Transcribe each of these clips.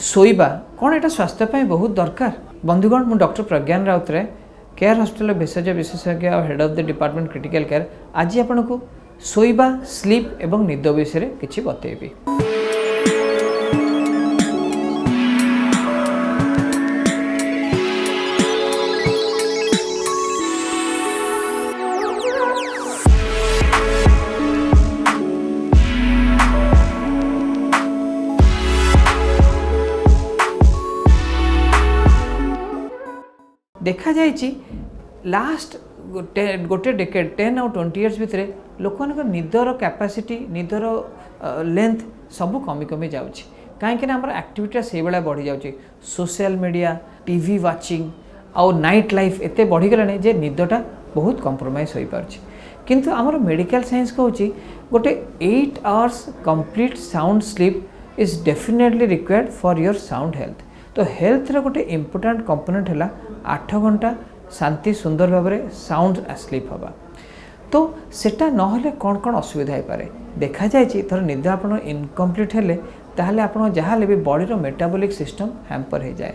शोइबा कौन एटा स्वास्थ्य बहुत दरकार। बंधुगण मु डॉक्टर प्रज्ञान राउतराय केयर हॉस्पिटल भेषज विशेषज्ञ और head of the department critical care आज आपको शोइबा स्लीप एवं निद विषय किसी बतेबी। देखा जाइए लास्ट गोटे डेकेड 10 और 20 इयर्स भितर लोक निदर कैपेसिटी निदर लेंथ सब कमी कमी जाऊँगी कहीं आम एक्टिविटी से भाया बढ़ी जाऊँगी। सोशल मीडिया टीवी वाचिंग आउ नाइट लाइफ एत बढ़ीगलानी जे निदटा बहुत कम्प्रोमाइज हो पार्छ। किंतु आमर मेडिकल साइंस कहूँ गोटे 8 hours complete sound sleep is definitely required for your sound health. तो हेल्थ रे गोटे इम्पोर्टाट कंपोनेंट है 8 घंटा शांति सुंदर भाव में साउंड स्लीप हवा। तो सेटा नहले कौन कौन असुविधा हो पारे देखा जाए थर निद आप इनकम्प्लीट हेले ताहले आपन जहाँ भी बॉडी मेटाबॉलिक सिस्टम हैम्पर हो जाए।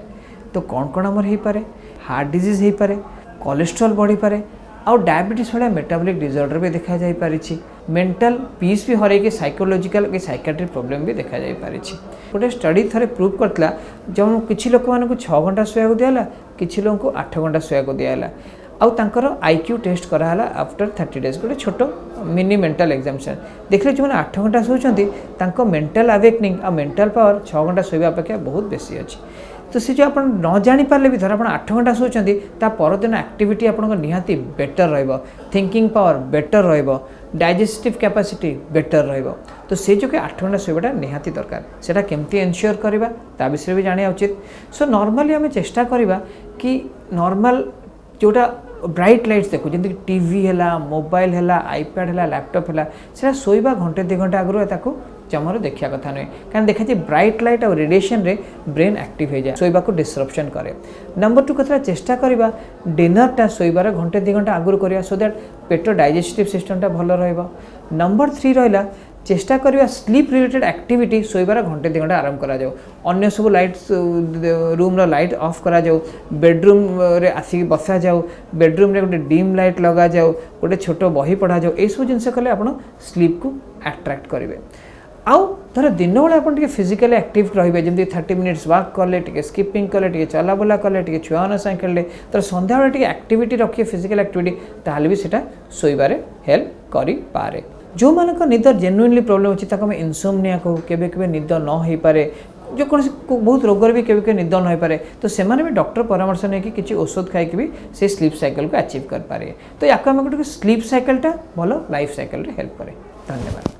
तो कौन कौन आमर हो पारे हार्ट डिजीज हो पारे कोलेस्ट्रॉल बढ़ी पारे आउ डायबिटीज भाया मेटाबॉलिक डिसऑर्डर भी देखा जाई पारिछि। मेंटल पीस भी हर साइकोलॉजिकल कि साइकाट्रिक प्रॉब्लम भी देखा जाई पारिछि। गोटे स्टडी थरे प्रूव करता जो किसी लोक मानक 6 घंटा शोया दियाला किसी लोक 8 घंटा शोया दियाला आउ तांकर आईक्यू टेस्ट कराला आफ्टर 30 डेज गोटे छोट मिनी मेंटल एग्जामिनेशन देखले जो 8 घंटा शोचंती तांको मेंटल अवेकनिंग आ मेंटल पावर 6 घंटा शोया अपेक्षा बहुत बेसी अछि। तो सी जो आप न जानी पारे भी धर आप 8 घंटा शोचंती ता परदिन एक्टिविटी आपन निहाती बेटर रहइबो थिंकिंग पावर बेटर रहइबो डाइजेस्टिव कैपेसिटी बेटर रहइबो। तो से जो कि 8 घंटा शोबाटा निहाती दरकार सेटा केमती एनश्योर करबा ता विषय भी जानिया उचित। सो नॉर्मली आम चेष्टा करबा कि नॉर्मल जोटा ब्राइट लाइट्स देखो जमी टीवी है मोबाइल है आईपैड है लैपटॉप है से शोइबा घंटे 2 घंटा आगु ताको जमार देखा कथा नुहे कारण देखा जाए ब्राइट लाइट और रेडिएशन रे ब्रेन एक्टिव हो जाए शोइबा को डिस्रप्शन करे। नंबर 2 कथा चेष्टा करबा डिनरटा शोइबार घंटे 2 घंटा आगु करबा सो दैट पेट डाइजेस्टिव सिस्टमटा भल रहइबो। नंबर 3 रहिला चेष्टा करबा स्लीप रिलेटेड एक्टिविटी शोइबार घंटे 2 घंटा आराम करा जाओ अन्य सब लाइट्स रूम रो लाइट ऑफ करा जाओ बेडरूम रे आसी बसा जाओ बेडरूम रे गोटे डिम लाइट लगा जाओ गोटे छोट बही पढ़ा जाओ ये सब जिनस कले आपण स्लीप को अट्रैक्ट करेंगे। आउ धर दिन बेला आप फिजिकली एक्टिव रहिबे जमी 30 मिनिट्स वॉक कले टिके स्किपिंग कले टिके चलाबुला कले टिके छुआ मान साथ खेले तर संध्या बेले टिके एक्टिविटी रखिए फिजिकल एक्टिविटी ताहले भी सेटा शोइबारे हेल्प करि पारे। जो मानक निद जेन्युइनली प्रॉब्लम अछि ताको हम इनसोमनिया कहू केबे केबे निद न होई पारे जो कौन बहुत रोगर भी केबे निद न हो पारे तो सेमाने भी डॉक्टर परामर्श नहीं कि किसी औषध खाई भी से स्लीप साइकिल को अचीव कर पारे। तो या स्लीप साइकिलटा भलो लाइफ साइकिल रे हेल्प करे। धन्यवाद।